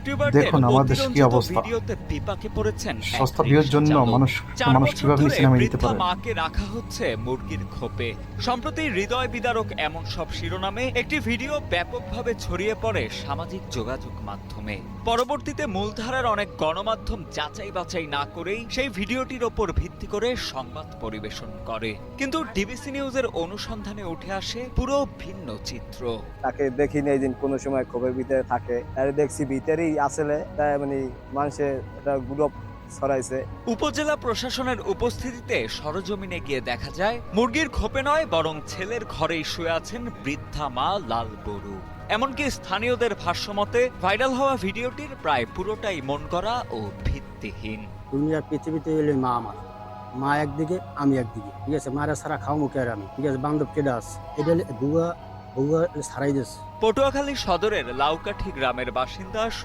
ইউটিউবারদের দেখুন আমাদের কি অতিরঞ্জিত অবস্থা। ভিডিওতে বিপাকে পড়েছেন এক সস্তা ভিউর রিকশা জন্য চালক। মানুষ 4 মানুষ বছর কিভাবে ধরে সিনেমা নিতে বৃদ্ধা পারে। মাকে রাখা হচ্ছে মুরগির খোপে। সম্প্রতি হৃদয় বিদারক এমন সব শিরোনামে একটি ভিডিও ব্যাপকভাবে ছড়িয়ে পড়ে সামাজিক যোগাযোগ মাধ্যমে। পরবর্তীতে মূলধারার অনেক গণমাধ্যম যাচাই বাছাই না করেই সেই ভিডিওটির ওপর ভিত্তি করে সংবাদ পরিবেশন করে, কিন্তু ডিবিসি নিউজের অনুসন্ধানে উঠে আসে পুরো ভিন্ন চিত্র। তাকে দেখিনি এই দিন কোনো সময় ক্ষোভের ভিতরে থাকে, আর দেখছি ভিতরেই আসলে তাই মানে মানুষের একটা গুজব ছড়াইছে। উপজেলা প্রশাসনের উপস্থিতিতে সরজমিনে গিয়ে দেখা যায় মুরগির খোপে নয় বরং ছেলের ঘরেই শুয়ে আছেন বৃদ্ধা মা লাল বড়ু। এমনকি স্থানীয়দের ভাষ্যমতে ভাইরাল হওয়া ভিডিওটির প্রায় পুরোটাই মন গড়া ও ভিত্তিহীন। দুনিয়ার পৃথিবীতে এলে মা আমার, মা একদিকে আমি একদিকে, ঠিক আছে। মারা সারা খাও মুখে আর আমি, ঠিক আছে। বান্ধব কেডা আছে এটা বুয়া বুয়া সারাই দিস। পটুয়াখালী সদরের লাউকাঠি গ্রামের বাসিন্দা